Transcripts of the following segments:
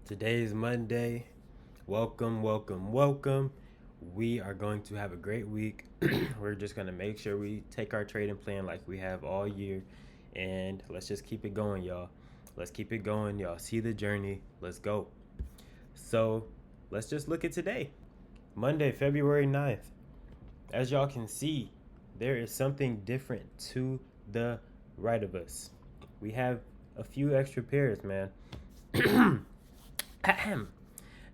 Today is Monday. Welcome, welcome, welcome. We are going to have a great week. We're just going to make sure we take our trading plan like we have all year. And let's just keep it going, y'all. Let's keep it going. Y'all see the journey. Let's go. So let's just look at today, Monday, February 9th. As y'all can see, there is something different to the right of us. We have a few extra pairs, man.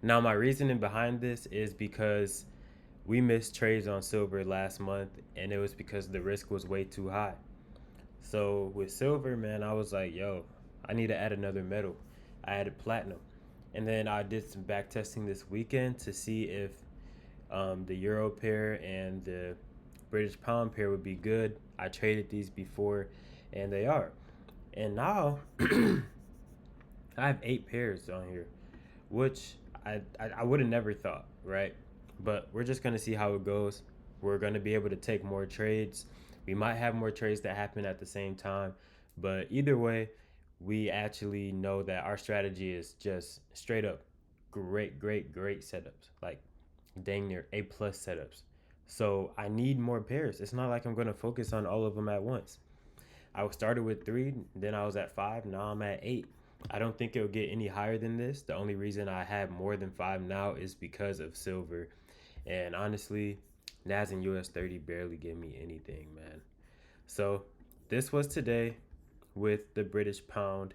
Now, my reasoning behind this is because we missed trades on silver last month, and it was because the risk was way too high. So with silver, man, I was like, yo, I need to add another metal. I added platinum. And then I did some back testing this weekend to see if the euro pair and the British pound pair would be good. I traded these before, and they are. And now I have 8 pairs on here, which I would have never thought, right? But we're just gonna see how it goes. We're gonna be able to take more trades. We might have more trades that happen at the same time, but either way, we actually know that our strategy is just straight up great, great, great setups. Like dang near A plus setups. So I need more pairs. It's not like I'm gonna focus on all of them at once. I started with 3, then I was at 5, now I'm at 8. I don't think it'll get any higher than this. The only reason I have more than 5 now is because of silver. And honestly, NAS and US 30 barely give me anything, man. So this was today with the British pound.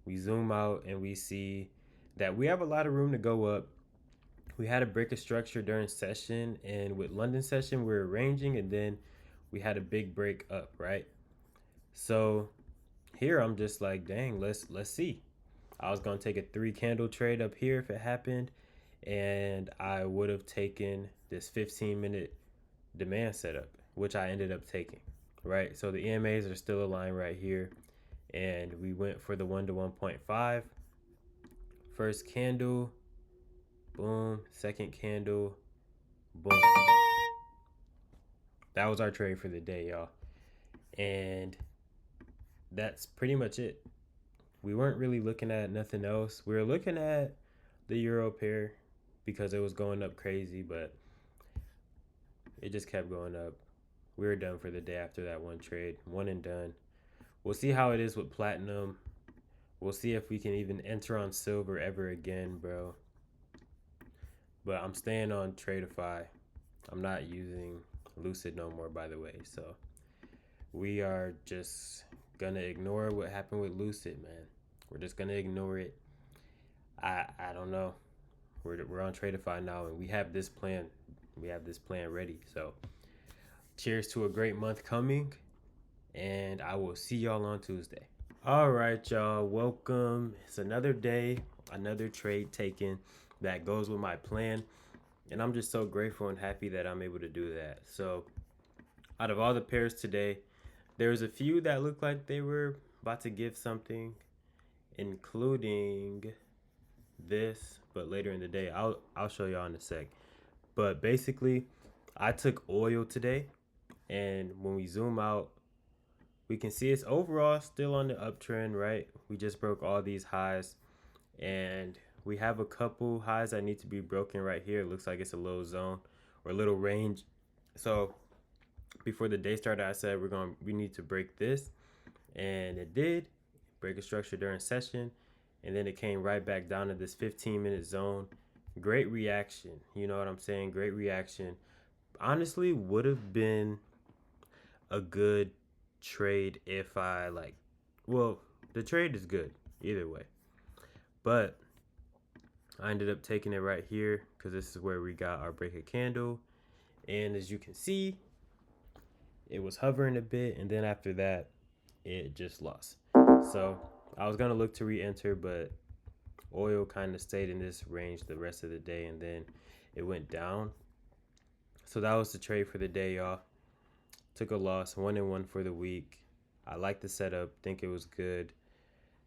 We zoom out and we see that we have a lot of room to go up. We had a break of structure during session, and with London session, we were ranging, and then we had a big break up, right? So here I'm just like, dang, let's see. I was gonna take a 3 candle trade up here if it happened, and I would have taken this 15-minute demand setup, which I ended up taking. Right, so the EMAs are still aligned right here, and we went for the 1 to 1.5. First candle, boom. Second candle, boom. That was our trade for the day, y'all, and that's pretty much it. We weren't really looking at nothing else. We were looking at the euro pair because it was going up crazy, but it just kept going up. We were done for the day after that one trade, one and done. We'll see how it is with platinum. We'll see if we can even enter on silver ever again, bro. But I'm staying on Tradeify. I'm not using Lucid no more, by the way. So we are just gonna ignore what happened with Lucid, man. We're just gonna ignore it. I don't know. We're on Tradeify now, and we have this plan. We have this plan ready. So cheers to a great month coming, and I will see y'all on Tuesday. All right, y'all. Welcome. It's another day, another trade taken that goes with my plan, and I'm just so grateful and happy that I'm able to do that. So, out of all the pairs today, there's a few that look like they were about to give something, including this, but later in the day, I'll show y'all in a sec. But basically, I took oil today, and when we zoom out, we can see it's overall still on the uptrend, right? We just broke all these highs, and we have a couple highs that need to be broken right here. It looks like it's a little zone or a little range. So before the day started, I said we need to break this, and it did break a structure during session, and then it came right back down to this 15-minute zone. Great reaction, you know what I'm saying? Great reaction. Honestly, would have been a good trade if I like. Well, the trade is good either way, but I ended up taking it right here because this is where we got our break of candle, and as you can see, it was hovering a bit, and then after that, it just lost. So I was gonna look to re-enter, but oil kind of stayed in this range the rest of the day, and then it went down. So that was the trade for the day, y'all. Took a loss, 1-1 for the week. I like the setup, think it was good.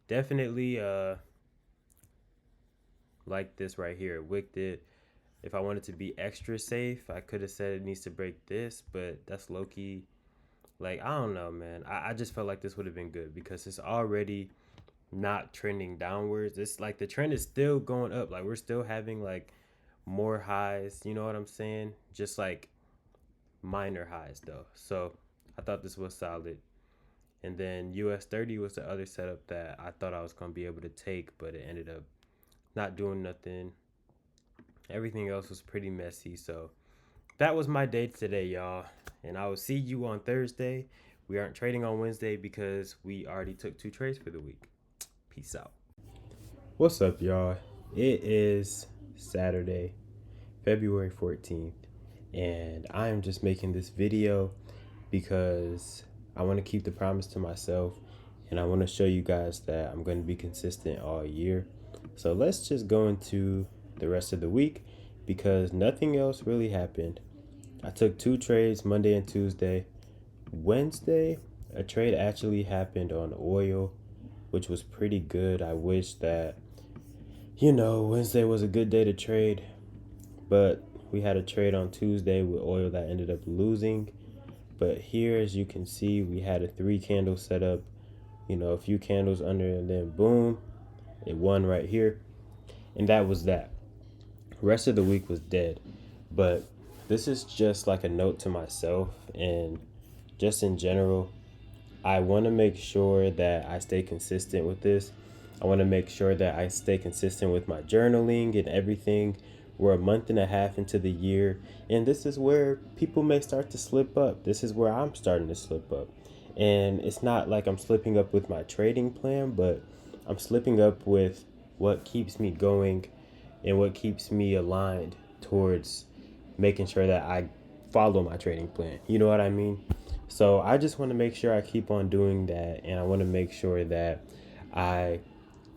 Definitely like this right here. Wicked it. If I wanted to be extra safe, I could have said it needs to break this, but that's low key. Like, I don't know, man. I just felt like this would have been good because it's already not trending downwards. It's like the trend is still going up. Like we're still having like more highs, you know what I'm saying? Just like minor highs though. So I thought this was solid. And then US 30 was the other setup that I thought I was going to be able to take, but it ended up not doing nothing. Everything else was pretty messy. So that was my day today, y'all. And I will see you on Thursday. We aren't trading on Wednesday because we already took 2 trades for the week. Peace out. What's up, y'all? It is Saturday, February 14th, and I am just making this video because I want to keep the promise to myself, and I want to show you guys that I'm going to be consistent all year. So let's just go into the rest of the week because nothing else really happened. I took 2 trades Monday and Tuesday. Wednesday, a trade actually happened on oil, which was pretty good. I wish that, Wednesday was a good day to trade, but we had a trade on Tuesday with oil that ended up losing. But here, as you can see, we had a 3 candle setup, a few candles under, and then boom, it won right here. And that was that. The rest of the week was dead. But this is just like a note to myself and just in general. I want to make sure that I stay consistent with this. I want to make sure that I stay consistent with my journaling and everything. We're a month and a half into the year, and this is where people may start to slip up. This is where I'm starting to slip up. And it's not like I'm slipping up with my trading plan, but I'm slipping up with what keeps me going and what keeps me aligned towards making sure that I follow my trading plan. You know what I mean? So I just want to make sure I keep on doing that, and I want to make sure that I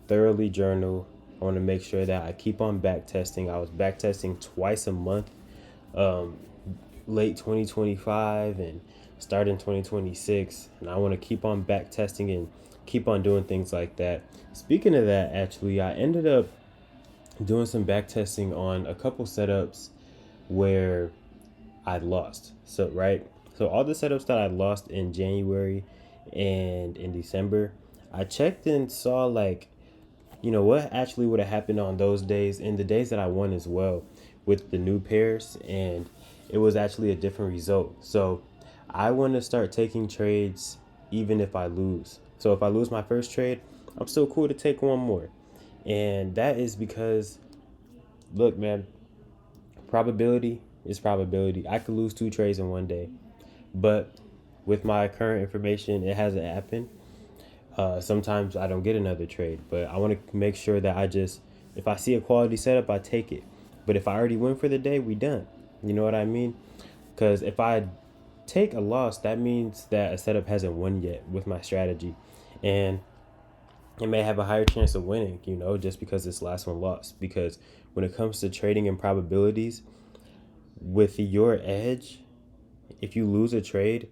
thoroughly journal. I want to make sure that I keep on back testing. I was back testing twice a month, late 2025 and starting 2026, and I want to keep on back testing and keep on doing things like that. Speaking of that, actually, I ended up doing some back testing on a couple setups where I lost. So all the setups that I lost in January and in December, I checked and saw what actually would have happened on those days and the days that I won as well with the new pairs, and it was actually a different result. So I want to start taking trades even if I lose. So if I lose my first trade, I'm still cool to take one more. And that is because, look, man, probability is probability. I could lose 2 trades in one day, but with my current information, it hasn't happened. Sometimes I don't get another trade, but I want to make sure that if I see a quality setup, I take it. But if I already win for the day, we done. You know what I mean? Because if I take a loss, that means that a setup hasn't won yet with my strategy. And it may have a higher chance of winning, just because this last one lost. Because when it comes to trading and probabilities, with your edge, if you lose a trade,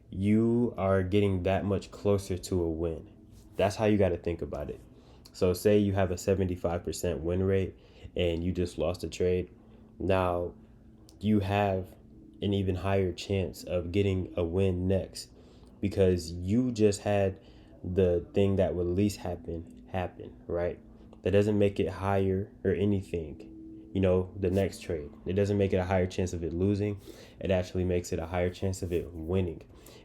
you are getting that much closer to a win. That's how you got to think about it. So say you have a 75% win rate and you just lost a trade. Now you have an even higher chance of getting a win next because you just had the thing that would least happen, right? That doesn't make it higher or anything. The next trade, it doesn't make it a higher chance of it losing. It actually makes it a higher chance of it winning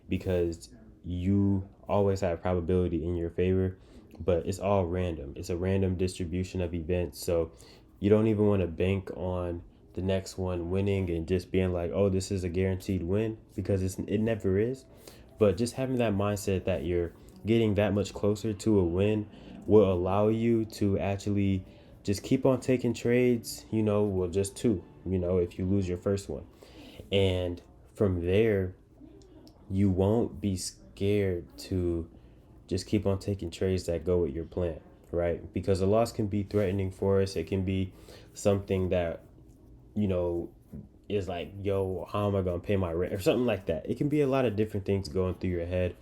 because you always have probability in your favor, but it's all random. It's a random distribution of events. So you don't even want to bank on the next one winning and just being like, oh, this is a guaranteed win, because it never is. But just having that mindset that you're getting that much closer to a win will allow you to actually just keep on taking trades, just 2, if you lose your first one. And from there, you won't be scared to just keep on taking trades that go with your plan, right? Because a loss can be threatening for us. It can be something that, is like, yo, how am I going to pay my rent or something like that. It can be a lot of different things going through your head.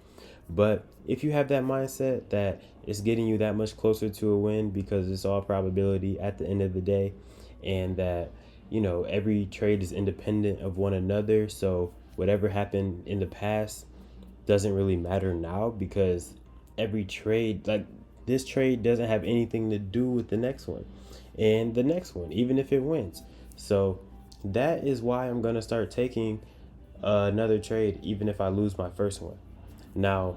But if you have that mindset that it's getting you that much closer to a win because it's all probability at the end of the day, and that, every trade is independent of one another. So whatever happened in the past doesn't really matter now because every trade, like this trade doesn't have anything to do with the next one and the next one, even if it wins. So that is why I'm going to start taking another trade, even if I lose my first one. Now,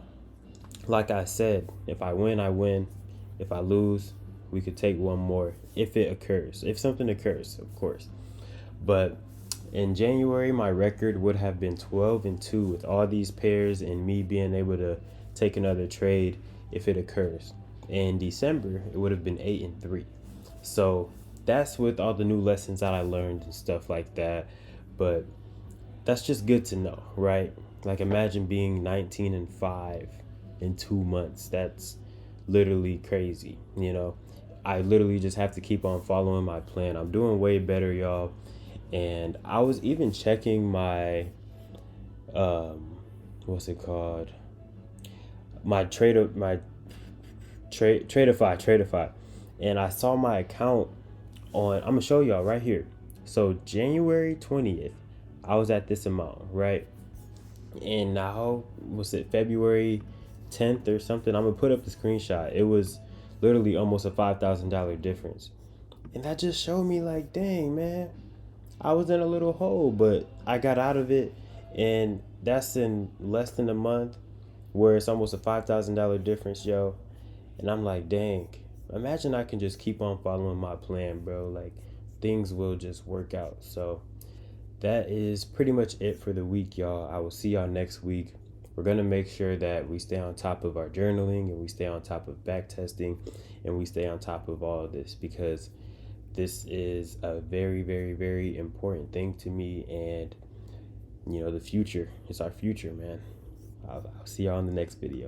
like I said, if I win, I win. If I lose, we could take one more if it occurs. If something occurs, of course. But in January, my record would have been 12-2 with all these pairs and me being able to take another trade if it occurs. In December, it would have been 8-3. So that's with all the new lessons that I learned and stuff like that. But that's just good to know, right? Like imagine being 19-5 in 2 months. That's literally crazy, you know. I literally just have to keep on following my plan. I'm doing way better, y'all. And I was even checking my what's it called? My Tradeify. And I saw my account on, I'm gonna show y'all right here. So January 20th, I was at this amount, right? And now, was it February 10th or something? I'm gonna put up the screenshot. It was literally almost a $5,000 difference. And that just showed me like, dang, man, I was in a little hole, but I got out of it. And that's in less than a month, where it's almost a $5,000 difference, yo. And I'm like, dang, imagine I can just keep on following my plan, bro. Like, things will just work out. So that is pretty much it for the week, y'all. I will see y'all next week. We're going to make sure that we stay on top of our journaling and we stay on top of back testing and we stay on top of all of this, because this is a very, very, very important thing to me. And, you know, the future is our future, man. I'll see y'all in the next video.